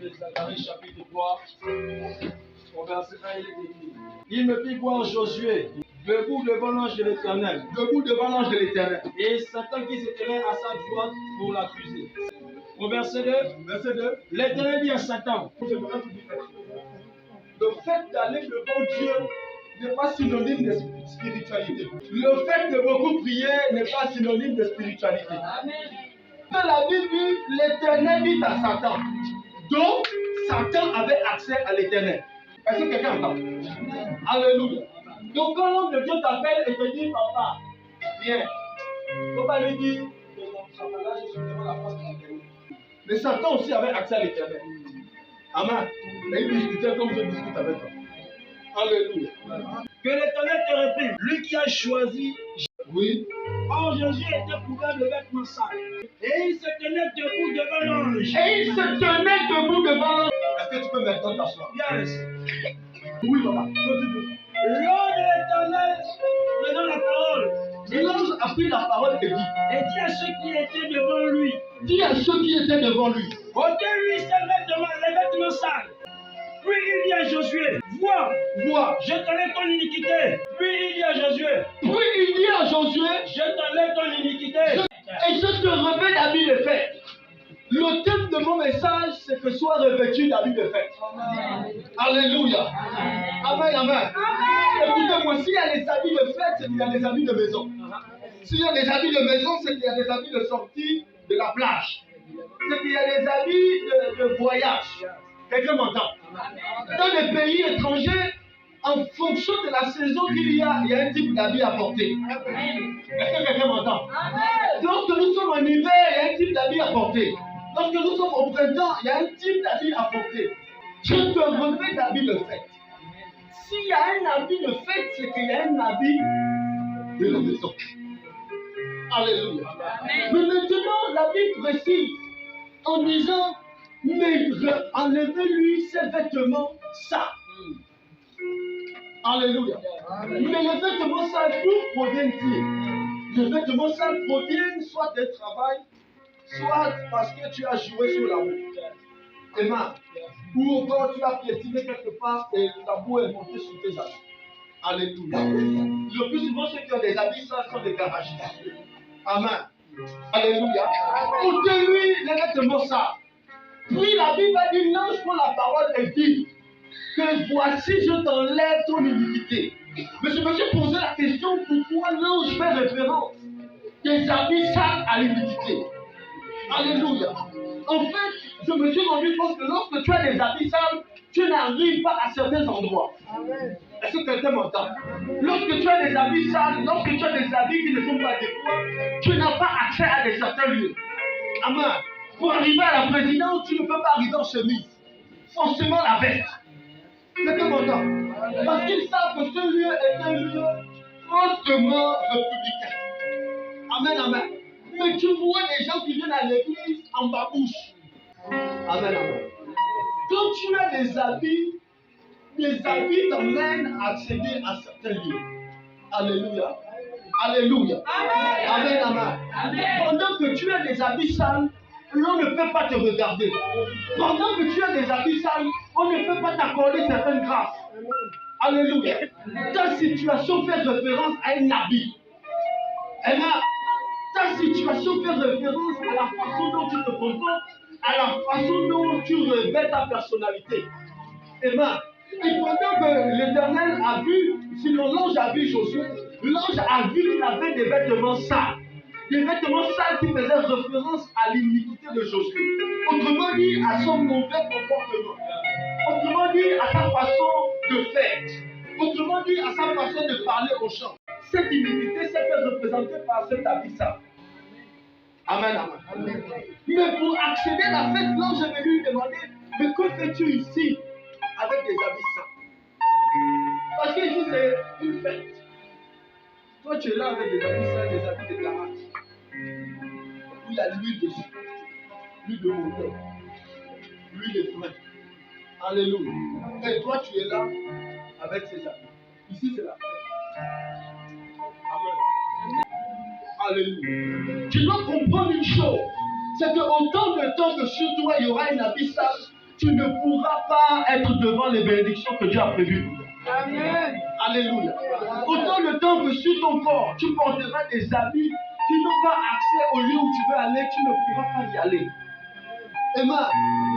de Zacharie chapitre 3, au verset 1, il est écrit. Il me fit voir Josué, debout devant l'ange de l'Éternel. Debout devant l'ange de l'Éternel. Et Satan qui se tenait à sa droite pour l'accuser. Au verset 2, l'Éternel dit à Satan, le fait d'aller devant Dieu n'est pas synonyme de spiritualité. Le fait de beaucoup prier n'est pas synonyme de spiritualité. Amen. Dans la Bible dit, l'Éternel dit à Satan. Donc, Satan avait accès à l'Éternel. Est-ce que quelqu'un entend? Alléluia. Donc, quand l'homme de Dieu t'appelle et te dit, papa, viens. Il ne faut pas lui dire, là, je suis devant la face de l'Éternel. Mais Satan aussi avait accès à l'Éternel. Amen. Et il discutait comme je discute avec toi. Alléluia. Que l'Éternel te réprime, lui qui a choisi. Oui. Or Josué était couvert de vêtements sales. Et il se tenait debout devant l'ange. Et il se tenait debout devant l'ange. Est-ce que tu peux maintenant t'asseoir? Yes. Oui, papa. Continue. L'ange de l'Éternel me donne la parole. L'ange a pris la parole et dit. Et dit à ceux qui étaient devant lui. Dit à ceux qui étaient devant lui. ôtez-lui ses vêtements, les vêtements sales. Puis il dit à Josué, vois, je t'enlève ton iniquité. Puis il dit à Josué, je t'enlève ton iniquité. Et je te revêt d'habits de fête. Le thème de mon message, c'est que sois revêtu d'habits de fête. Alléluia. Amen, amen. Écoutez-moi, s'il y a des habits de fête, c'est qu'il y a des habits de maison. S'il y a des habits de maison, c'est qu'il y a des habits de sortie de la plage. C'est qu'il y a des habits de voyage. Quelqu'un m'entend? Dans les pays étrangers, en fonction de la saison qu'il y a un type d'habit à porter. Est-ce que quelqu'un m'entend? Lorsque nous sommes en hiver, il y a un type d'habit à porter. Lorsque nous sommes au printemps, il y a un type d'habit à porter. Je te revêt d'habit de fête. S'il y a un habit de fête, c'est qu'il y a un habit de la maison. Alléluia. Mais maintenant, la Bible précise en disant, mais enlevez-lui ses vêtements sales. Alléluia. Mais les vêtements sales, d'où proviennent-ils? Les vêtements sales proviennent soit des travail, soit parce que tu as joué sur la route. Amen. Ou encore tu as piétiné quelque part et ta boue est montée sur tes habits. Alléluia. Le plus souvent, ceux qui ont des habits sales sont des garagistes. Amen. Alléluia. Ôtez-lui les vêtements sales. Puis la Bible a dit, l'ange prend la parole et dit que voici, je t'enlève ton iniquité. Mais je me suis posé la question, pourquoi l'ange fait référence des habits sales à l'iniquité? Alléluia. En fait, je me suis rendu compte que lorsque tu as des habits sales, tu n'arrives pas à certains endroits. Est-ce que quelqu'un m'entend? Lorsque tu as des habits sales, lorsque tu as des habits qui ne sont pas adéquats, tu n'as pas accès à certains lieux. Amen. Pour arriver à la présidence, tu ne peux pas arriver en chemise. Forcément la veste. Quelqu'un m'entend? Parce qu'ils savent que ce lieu est un lieu hautement républicain. Amen, amen. Mais tu vois des gens qui viennent à l'église en babouche. Amen, amen. Quand tu as des habits t'emmènent à accéder à certains lieux. Alléluia. Alléluia. Amen, amen. Amen. Pendant que tu as des habits sales, l'on ne peut pas te regarder. Pendant que tu as des habits sales, on ne peut pas t'accorder certaines grâces. Alléluia. Ta situation fait référence à un habit. Amen. Ta situation fait référence à la façon dont tu te comportes, à la façon dont tu revêts ta personnalité. Amen. Et pendant que l'Éternel a vu, sinon l'ange a vu Josué, l'ange a vu qu'il avait des vêtements sales. Des vêtements sales qui faisaient référence à l'iniquité de Josué. Autrement dit, à son mauvais comportement. Autrement dit, à sa façon de faire. Autrement dit, à sa façon de parler aux gens. Cette iniquité s'est fait représenter par cet habit sale. Amen, amen. Mais pour accéder à la fête, l'ange est venu lui demander, mais que fais-tu ici avec des habits sales? Parce qu'ici c'est une fête. Toi tu es là avec des habits sales, des habits de garage. Il y a l'huile dessus, l'huile de moteur, l'huile de frein. Alléluia. Et toi tu es là avec ces habits. Ici c'est la fête. Amen. Alléluia. Tu dois comprendre une chose, c'est qu'en tant de temps que sur toi il y aura une habit sale, tu ne pourras pas être devant les bénédictions que Dieu a prévues pour toi. Amen. Alléluia. Autant le temps que sur ton corps, tu porteras des habits qui n'ont pas accès au lieu où tu veux aller, tu ne pourras pas y aller. Emma,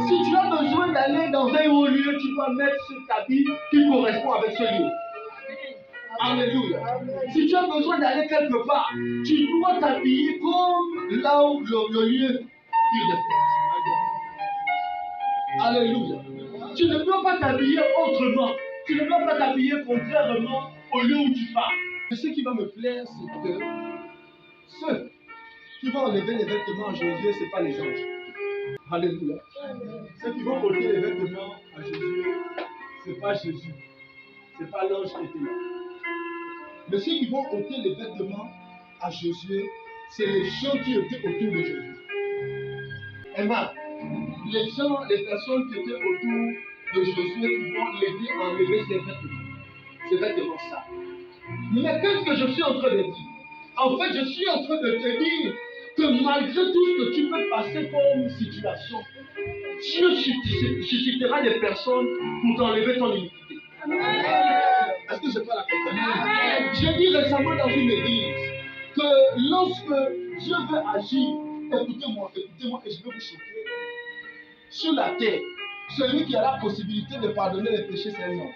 si tu as besoin d'aller dans un haut lieu, tu dois mettre cet habit qui correspond avec ce lieu. Alléluia. Si tu as besoin d'aller quelque part, tu dois t'habiller comme là où le lieu qui reflète. Alléluia. Tu ne peux pas t'habiller autrement. Tu ne peux pas t'habiller contrairement au lieu où tu pars. Ce qui va me plaire, c'est que ceux qui vont enlever les vêtements à Josué, ce n'est pas les anges. Alléluia. Ceux qui vont porter les vêtements à Josué, ce n'est pas Jésus. Ce n'est pas l'ange qui était là. Mais ceux qui vont ôter les vêtements à Josué, c'est les gens qui étaient autour de Jésus. Emma, les personnes qui étaient autour de Josué qui vont l'aider à enlever ses vêtements sales. Mais qu'est-ce que je suis en train de dire? En fait, je suis en train de te dire que malgré tout ce que tu peux passer comme situation, Dieu suscitera des personnes pour t'enlever ton iniquité. Est-ce que je parle à quelqu'un? J'ai dit récemment dans une église que lorsque Dieu veut agir, écoutez-moi, et je vais vous choquer. Sur la terre, celui qui a la possibilité de pardonner les péchés, c'est un homme.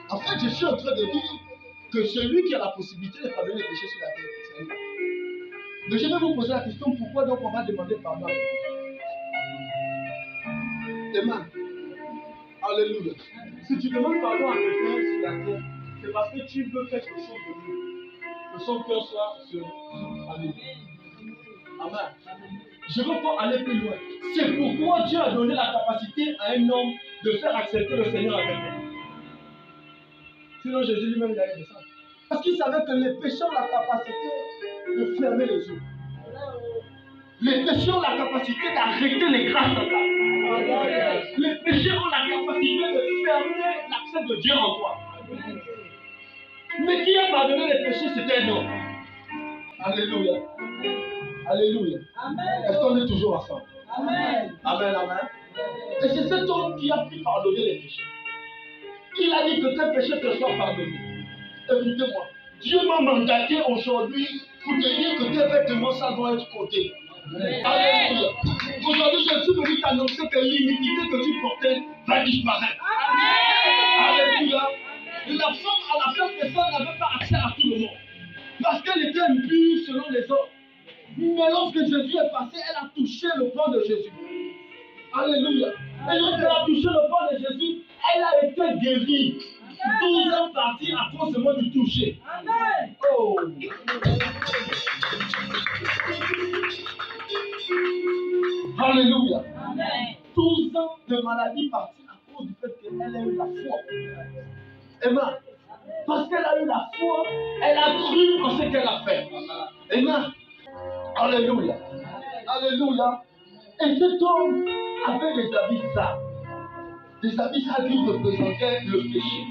En fait, je suis en train de dire que celui qui a la possibilité de pardonner les péchés sur la terre, c'est un homme. Mais je vais vous poser la question, pourquoi donc on va demander pardon? Amen. Alléluia. Si tu demandes pardon à quelqu'un sur la terre, c'est parce que tu veux quelque chose de mieux. Que son cœur soit sur Alléluia. Amen. Je ne veux pas aller plus loin. C'est pourquoi Dieu a donné la capacité à un homme de faire accepter le Seigneur à quelqu'un. Sinon Jésus lui-même il allait descendre. Parce qu'il savait que les péchés ont la capacité de fermer les yeux. Les péchés ont la capacité d'arrêter les grâces de Dieu. Les péchés ont la capacité de fermer l'accès de Dieu en toi. Mais qui a pardonné les péchés, c'était un homme. Alléluia. Alléluia. Est-ce qu'on est toujours ensemble? Amen. Amen, amen. Et c'est cet homme qui a pu pardonner les péchés. Il a dit que tes péchés te soient pardonnés. Écoutez-moi, Dieu m'a mandaté aujourd'hui pour te dire que tes vêtements, ça doit être compté. Alléluia. Aujourd'hui, je suis venu t'annoncer que l'iniquité que tu portais va disparaître. Alléluia. La femme à la fin des femmes n'avait pas accès à tout le monde. Parce qu'elle était impure selon les hommes. Mais lorsque Jésus est passé, elle a touché le pan de Jésus. Alléluia. Et lorsqu'elle a touché le pan de Jésus, elle a été guérie. 12 ans partis à cause de moi du toucher. Amen. Oh. Alléluia. Amen. 12 ans de maladie partis à cause du fait qu'elle a eu la foi. Amen. Parce qu'elle a eu la foi, elle a cru en ce qu'elle a fait. Amen. Alléluia. Alléluia. Et cet homme avait des habits sales. Des habits sales qui représentaient le péché.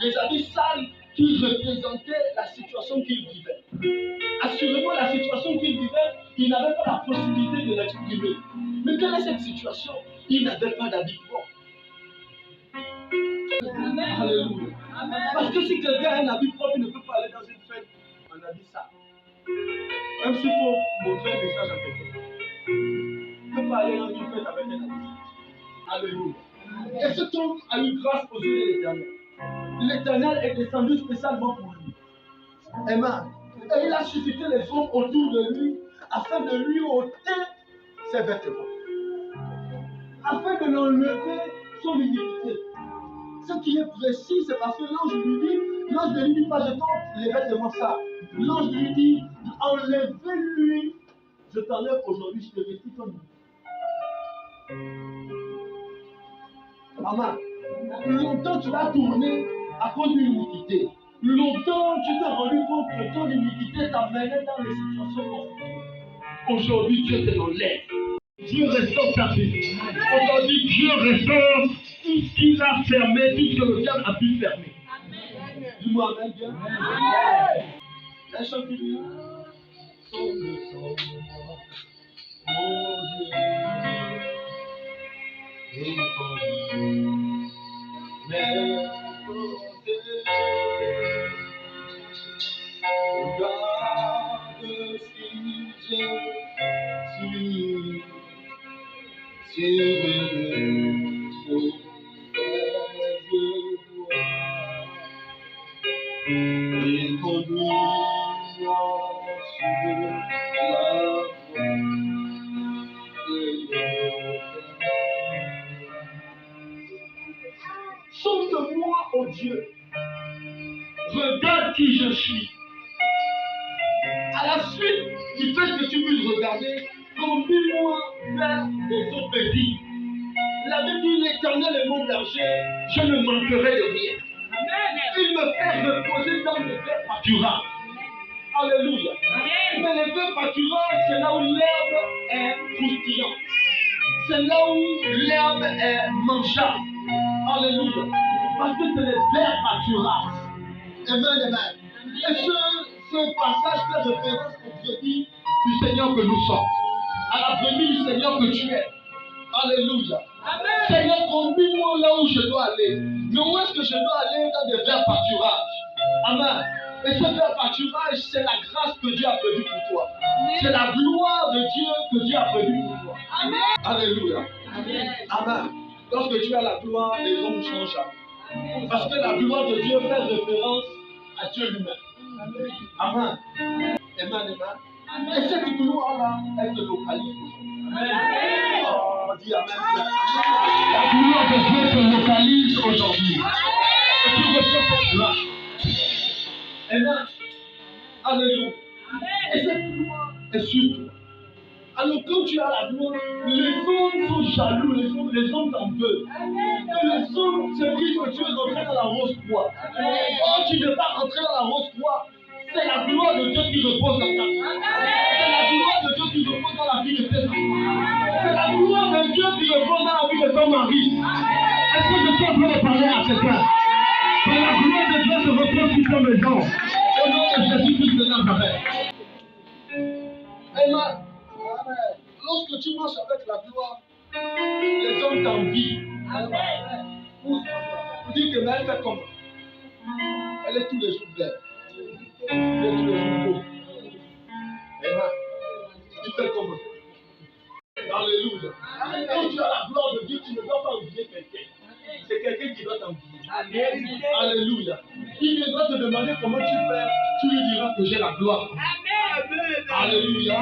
Des habits sales qui représentaient la situation qu'il vivait. Assurément, la situation qu'il vivait, il n'avait pas la possibilité de l'exprimer. Mais quelle est cette situation? Il n'avait pas d'habit propre. Alléluia. Parce que si quelqu'un a un habit propre, il ne peut pas aller dans une fête en habit sale. Même s'il faut montrer un message à quelqu'un. Il ne peut pas aller dans une fête avec un habit sale. Alléluia. Et cet homme a eu grâce aux yeux de l'Éternel. L'Éternel est descendu spécialement pour lui. Amen. Et il a suscité les hommes autour de lui afin de lui ôter ses vêtements. Afin de l'enlever son iniquité. Ce qui est précis, c'est parce que l'ange ne lui dit pas je t'enlève les vêtements sales. L'ange lui dit enlevez-lui, je t'enlève aujourd'hui, je te vêtis comme lui. Amen. Longtemps tu as tourné à cause d'une iniquité. Longtemps tu t'es rendu compte que ton iniquité t'amenait dans les situations compliquées. Aujourd'hui Dieu te l'enlève. Dieu restaure ta vie. Aujourd'hui Dieu restaure tout ce qu'il a fermé, tout ce que le diable a pu fermer. Dis-moi amen bien. Un chant qui dit oh Dieu, Sauve-moi, oh Dieu. Regarde qui je suis. À la suite du fait que tu puisses regarder, conduis-moi vers des eaux paisibles. La Bible dit l'Éternel est mon berger, je ne manquerai de rien. Il me fait reposer dans des verts pâturages. Alléluia. Mais les verts pâturages, c'est là où l'herbe est croustillante. C'est là où l'herbe est mangeable. Alléluia. Parce que c'est les verts pâturages. Amen, amen. Et ce passage fait référence au brebis du Seigneur que nous sommes. À la brebis du Seigneur que tu es. Alléluia. Amen. Seigneur, conduis-moi là où je dois aller. Mais où est-ce que je dois aller? Dans des verts pâturages. Amen. Et ce vert pâturage, c'est la grâce que Dieu a prévue pour toi. C'est la gloire de Dieu que Dieu a prévue pour toi. Amen. Alléluia. Amen. Amen. Lorsque tu as la gloire, les hommes changent. Parce que la gloire de Dieu fait référence à Dieu lui-même. Amen. Amen. Amen. Et cette gloire-là, elle te localise aujourd'hui. Amen. Oh, dis Amen. La gloire de Dieu te localise aujourd'hui. Et tu reçois cette gloire. Amen. Alléluia. Et cette gloire est sur toi. Alors quand tu as la gloire, les hommes sont jaloux, les hommes t'en veulent. Les hommes se disent que tu es rentré dans la rose croix. Oh, tu n'es pas rentré dans la rose croix. C'est la gloire de Dieu qui repose dans ta vie. C'est la gloire de Dieu qui repose dans la vie de tes enfants. C'est la gloire de Dieu qui repose dans la vie de ton mari. Est-ce que je suis en train de parler à quelqu'un? Que la gloire de Dieu se repose sur ton maison. Au nom de Jésus-Christ de Nazareth. Amen. Lorsque tu marches avec la gloire, les hommes t'envient. Dis que mais elle fait comment? Elle est tous les jours belle. Elle est tous les jours beau. Amen. Tu fais comment? Alléluia. Quand tu as la gloire de Dieu, tu ne dois pas oublier quelqu'un. C'est quelqu'un qui doit t'envier. Alléluia. Il viendra te demander comment tu fais. Tu lui diras que j'ai la gloire. Amen. Alléluia.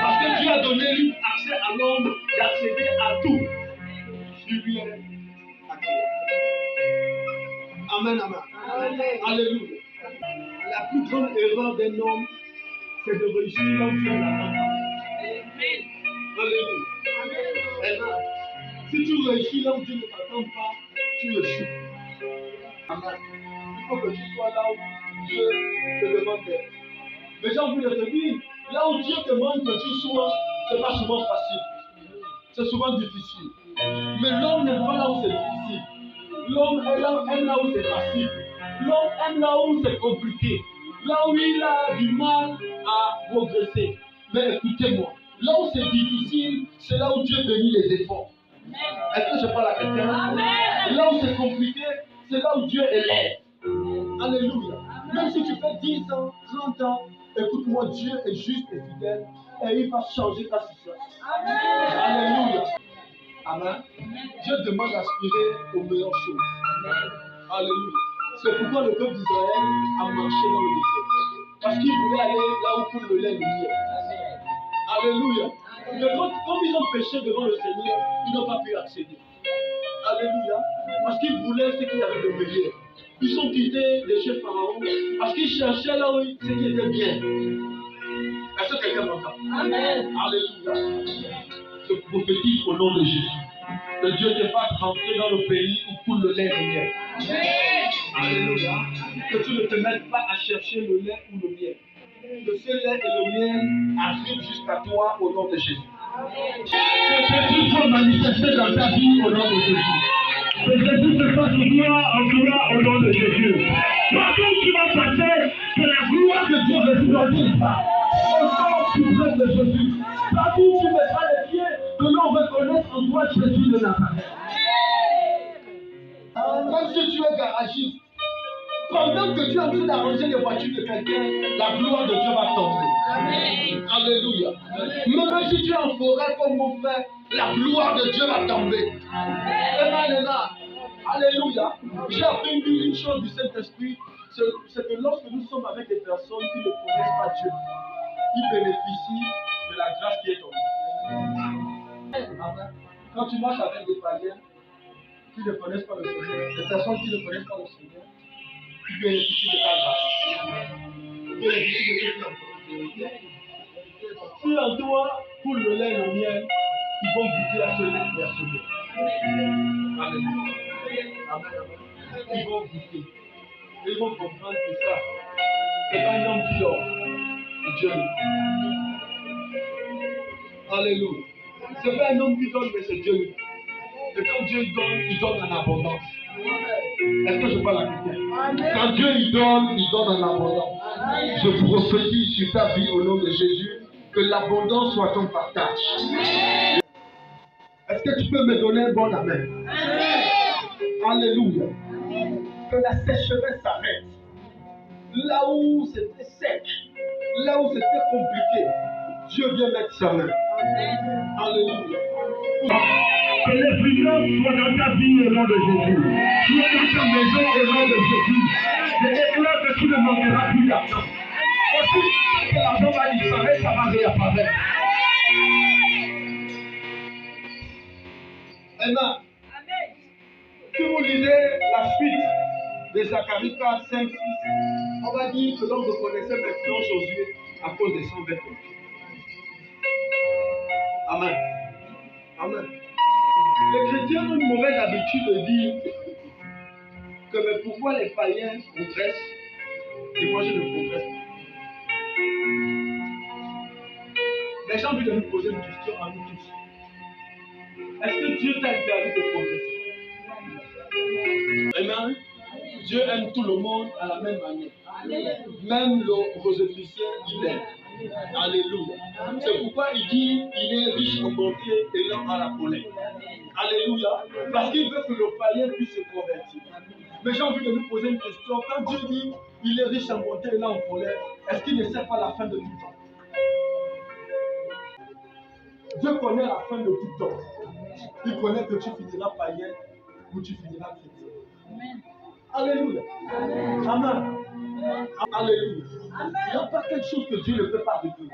Parce que Dieu a donné lui accès à l'homme d'accéder à tout. Je lui ai accès. Amen, amen. Alléluia. La plus grande erreur d'un homme, c'est de réussir là où tu es là. Alléluia. Amen. Si tu réussis là où Dieu ne t'attend pas, tu échoues. Amen. Il faut que tu sois là où Dieu te demande d'être. Mais j'ai envie de te dire, là où Dieu te demande que tu sois, ce n'est pas souvent facile. C'est souvent difficile. Mais l'homme n'est pas là où c'est difficile. L'homme aime là où c'est facile. L'homme aime là où c'est compliqué. Là où il a du mal à progresser. Mais écoutez-moi, là où c'est difficile, c'est là où Dieu bénit les efforts. Est-ce que je parle à quelqu'un? Amen. Là où c'est compliqué, c'est là où Dieu élève. Alléluia. Même si tu fais 10 ans, 30 ans, écoute-moi, Dieu est juste et fidèle et il va changer ta situation. Amen. Alléluia. Amen. Dieu demande d'aspirer aux meilleures choses. Amen. Alléluia. C'est pourquoi le peuple d'Israël a marché dans le désert. Parce qu'il voulait aller là où coule le lait et le miel. Alléluia. Mais comme ils ont péché devant le Seigneur, ils n'ont pas pu accéder. Alléluia. Parce qu'ils voulaient ce qu'il y avait de meilleur. Ils sont quittés de chez Pharaon parce qu'ils cherchaient là où ce qui était bien. Est-ce que quelqu'un m'entend? Amen. Alléluia. Je prophétise au nom de Jésus. Que Dieu te fasse rentrer dans le pays où coule le lait et le miel. Alléluia. Que tu ne te mettes pas à chercher le lait ou le miel. Que ce lait et le miel arrivent jusqu'à toi au nom de Jésus. Que Jésus soit manifesté dans ta vie au nom de Jésus. Que Jésus se fasse gloire en gloire au nom de Jésus. Partout où tu vas passer, que la gloire de Dieu resplendisse au nom suprême de Jésus. Partout où tu mettras les pieds, que l'on reconnaisse en toi Jésus de Nazareth. Même si tu es garagiste, pendant que tu es en train d'arranger les voitures de quelqu'un, la gloire de Dieu va tomber. Amen. Alléluia. Même si tu es en forêt comme mon frère, la gloire de Dieu va tomber. Amen. Alléluia. J'ai appris une chose du Saint-Esprit, c'est que lorsque nous sommes avec des personnes qui ne connaissent pas Dieu, ils bénéficient de la grâce qui est en nous. Amen. Quand tu marches avec des païens qui ne connaissent pas le Seigneur, des personnes qui ne connaissent pas le Seigneur, ils bénéficient de ta grâce. Ils bénéficient de ce qui est. Si en toi coule le lait et le miel, ils vont goûter à ce lait et à ce miel. Alléluia. Amen. Ils vont goûter. Et ils vont comprendre que ça, c'est pas un homme qui dort, c'est Dieu. Alléluia. C'est pas un homme qui donne, mais c'est Dieu. Et quand Dieu donne, il donne en abondance. Est-ce que je parle à quelqu'un? Quand Dieu il donne en abondance. Je prophétise sur ta vie au nom de Jésus que l'abondance soit ton partage. Est-ce que tu peux me donner un bon amen? Alléluia. Que la sécheresse s'arrête. Là où c'était sec, là où c'était compliqué, Dieu vient mettre sa main. Alléluia. Que les brillances soient dans ta vie au nom de Jésus. Sois dans ta maison au nom de Jésus. Je déclare que tu ne manqueras plus d'argent. Aussi que l'argent va disparaître, ça va réapparaître. Amen. Si vous lisez la suite de Zacharie 4, 5, 6, on va dire que l'on reconnaissait maintenant Josué à cause des 100 bêtes. Amen. Amen. Les chrétiens ont une mauvaise habitude de dire que mais pourquoi les païens progressent et moi je ne progresse pas. Les gens veulent nous poser une question à nous tous. Est-ce que Dieu t'a interdit de progresser? Amen. Dieu aime tout le monde à la même manière. Même le rosélicien, il aime. Alléluia. C'est pourquoi il dit il est riche en bonté et lent à la colère. Alléluia. Parce qu'il veut que le païen puisse se convertir. Mais j'ai envie de nous poser une question. Quand Dieu dit il est riche en bonté et lent en colère, est-ce qu'il ne sait pas la fin de tout temps? Dieu connaît la fin de tout temps. Il connaît que tu finiras païen ou tu finiras chrétien. Amen. Alléluia. Amen. Amen. Alléluia. Il n'y a pas quelque chose que Dieu ne peut pas régler.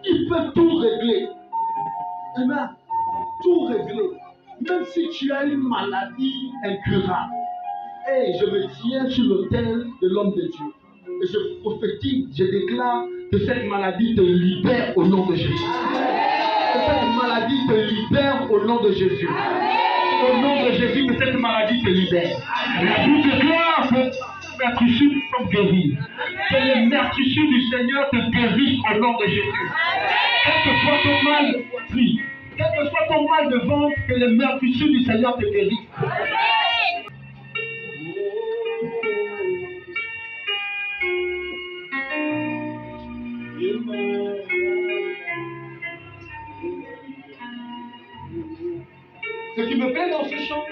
Il peut tout régler. Amen. Tout régler. Même si tu as une maladie incurable. Et je me tiens sur l'autel de l'homme de Dieu. Et je prophétise, je déclare que cette maladie te libère au nom de Jésus. Que cette maladie te libère au nom de Jésus. Au nom de Jésus, que cette maladie te libère. La Bible déclare que les meurtrissures sont guéries. Que les meurtrissures du Seigneur te guérissent au nom de Jésus. Quel que soit ton mal de poitrine, quel que soit ton mal de ventre, que les meurtrissures du Seigneur te guérissent. Ce qui me plaît dans ce chant,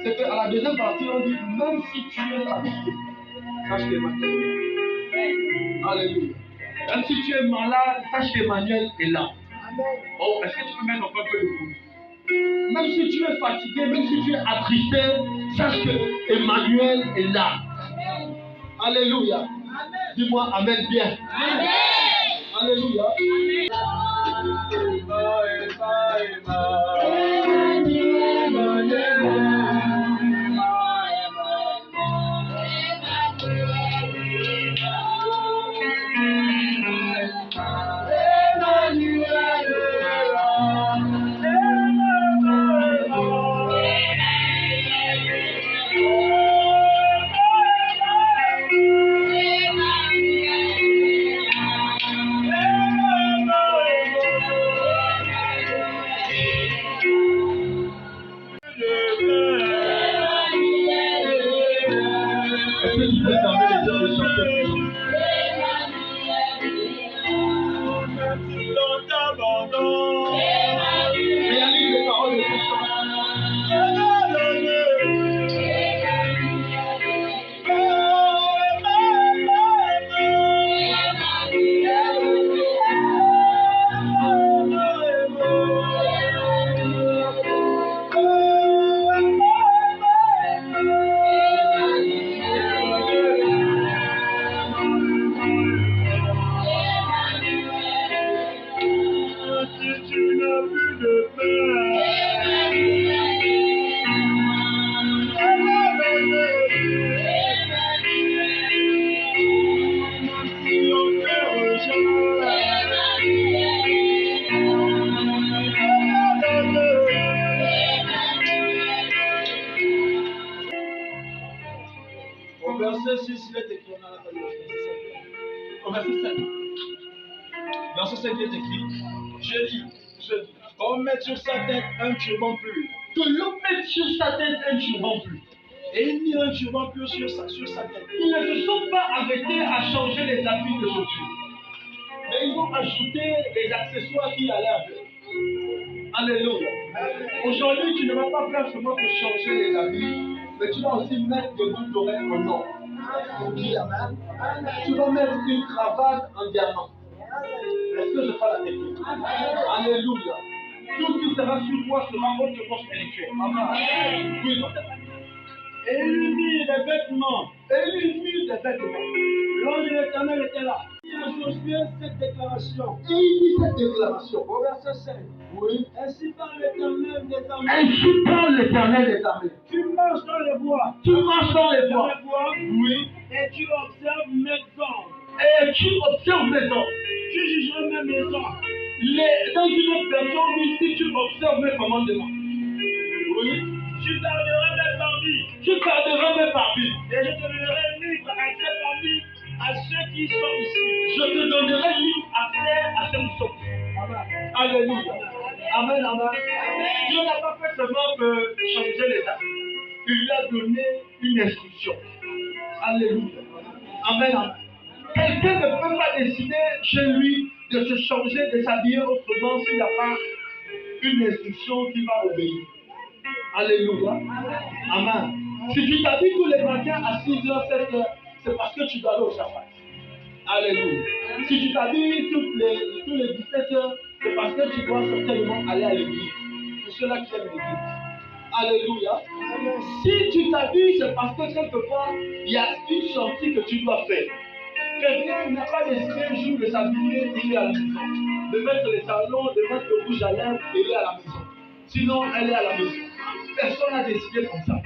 c'est qu'à la deuxième partie, on dit même si tu es là, sache qu'Emmanuel. Alléluia. Même si tu es malade, sache qu'Emmanuel est là. Oh, est-ce que tu peux mettre encore un peu de bruit? Même si tu es fatigué, même si tu es attristé, sache que Emmanuel est là. Alléluia. Dis-moi Amen bien. Amen. Alléluia. au verset 7. Verset 7 est écrit, je dis, qu'on mette sur sa tête un turban pur. Que l'on mette sur sa tête un turban pur. Et il mit un turban pur sur sa tête. Ils ne se sont pas arrêtés à changer les habits de Josué. Mais ils ont ajouté les accessoires qui allaient avec. Alléluia. Aujourd'hui, tu ne vas pas faire seulement pour changer les habits, mais tu vas aussi mettre des boucles d'oreilles en or. Oui, amen. Tu vas mettre une cravate en diamant. Est-ce que je parle la technique? Alléluia. Tout ce qui sera sur toi sera hautement spirituel. Amen. Oui. Et il lui mit des vêtements. L'ange de l'Éternel était là. Il a Josué cette déclaration. Et il dit cette déclaration. Au verset 5. Oui. Ainsi parle l'Éternel des armées. Ainsi parle l'Éternel des armées. Tu marches dans les bois. Tu marches dans les bois. Oui. Et tu observes mes ordres. Et tu observes mes ordres. Tu jugeras mes maisons. Dans une autre version, oui, si tu observes mes commandements. Oui. Tu garderas mes parvis. Tu garderas mes parvis. Et je te donnerai libre accès parmi à ceux qui sont ici. Je te donnerai libre accès à ceux qui sont ici. Amen. Alléluia. Amen, amen. Dieu n'a pas fait seulement que changer les habits. Il lui a donné une instruction. Alléluia. Amen, amen. Quelqu'un ne peut pas décider chez lui de se changer, de s'habiller autrement s'il n'y a pas une instruction qui va obéir. Alléluia. Amen. Si tu t'habilles tous les matins à 6h, 7h, c'est parce que tu dois aller au travail. Alléluia. Si tu t'habilles tous les 17h, c'est parce que tu dois certainement aller à l'église. Pour ceux-là qui aiment l'église. Alléluia. Si tu t'habilles, c'est parce que quelque part, il y a une sortie que tu dois faire. Quelqu'un n'a pas décidé un jour de s'habiller, il est à la maison. De mettre les talons, de mettre le rouge à lèvres, il est à la maison. Sinon, elle est à la maison. Personne n'a décidé comme ça.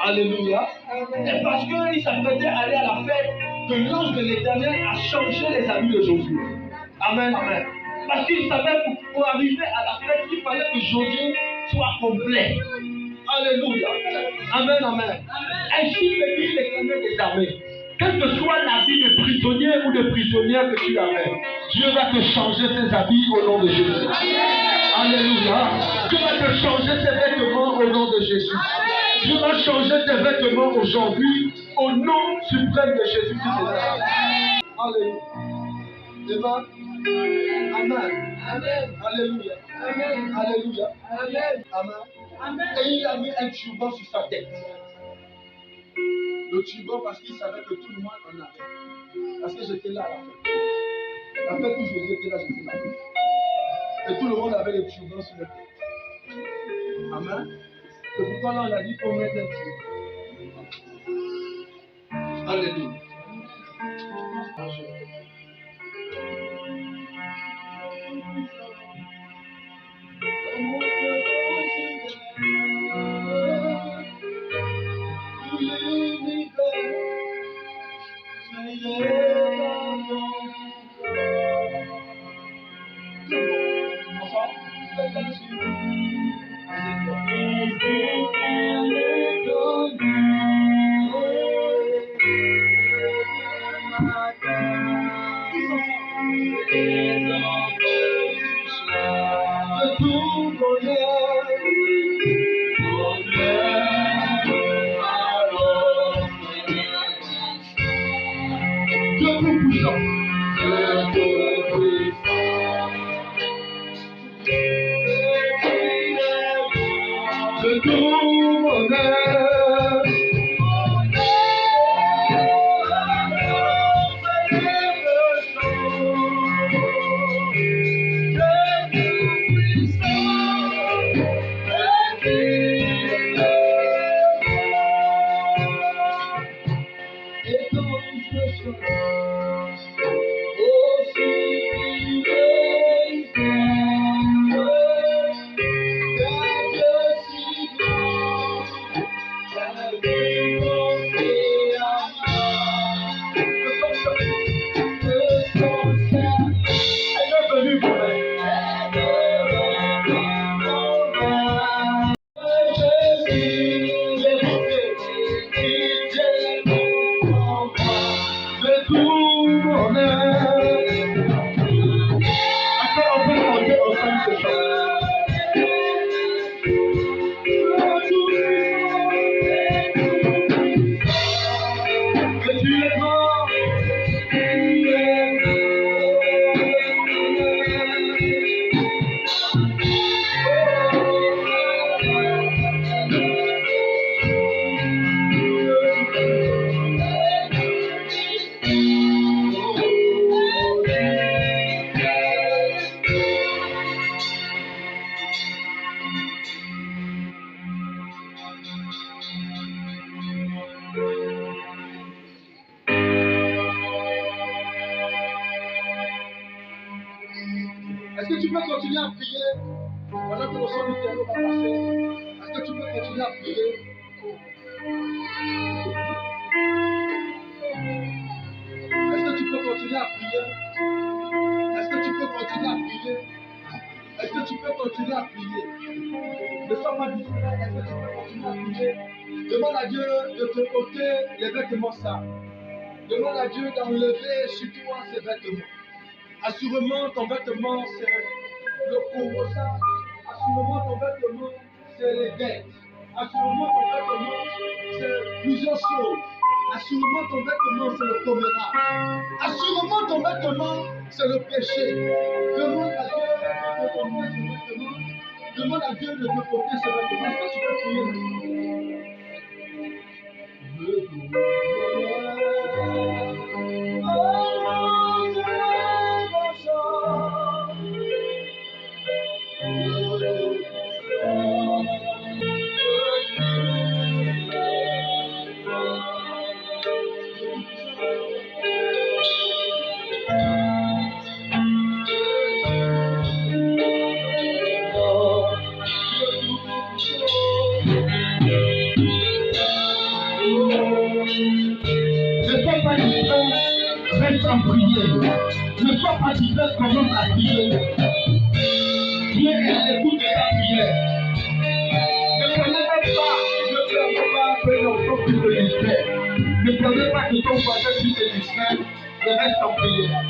Alléluia. Et parce qu'il s'apprêtait à aller à la fête, que l'ange de l'Éternel a changé les habits de Josué. Amen, amen. Parce qu'il savait pour arriver à la fête, il fallait que Josué soit complet. Alléluia. Amen, amen. Ainsi me dit l'Éternel des armées. Quel que soit l'habit de prisonnier ou de prisonnière que tu avais, Dieu va te changer tes habits au nom de Jésus. Alléluia. Dieu va te changer tes vêtements au nom de Jésus. Dieu va changer tes vêtements aujourd'hui au nom suprême de Jésus. Alléluia. Amen. Amen. Amen. Alléluia. Amen. Alléluia. Amen. Amen. Et il a mis un turban sur sa tête. Le turban parce qu'il savait que tout le monde en avait. Parce que j'étais là à la fête. La fête où Jésus était là, j'étais là. Et tout le monde avait les turbans sur la tête. Amen. C'est pourquoi là on a dit qu'on mette un turban. Alléluia. peux continuer à prier pendant que le son du piano va passer? Est-ce que tu peux continuer à prier? Est-ce que tu peux continuer à prier? Est-ce que tu peux continuer à prier? Est-ce que tu peux continuer à prier? Ne sois pas distrait. Est-ce que tu peux continuer à prier? Demande à Dieu de te ôter les vêtements sales. Demande à Dieu d'enlever sur toi ces vêtements. Assurément, ton vêtement, c'est le pauvre ça. Assurément, ton vêtement, c'est les dettes. Assurément, ton vêtement, c'est plusieurs choses. Assurément, ton vêtement, c'est le commérage. Assurément, ton vêtement, c'est le péché. Demande à Dieu de te porter ce vêtement. Demande à Dieu de te porter ce vêtement. Est-ce que tu peux prier Reste en prière. Ne sois pas distrait, commence à prier. Dieu est à l'écoute de ta prière. Ne permets pas que l'enfant puisse te distraire. Ne permets pas que ton voisin puisse te distraire. Mais reste en prière.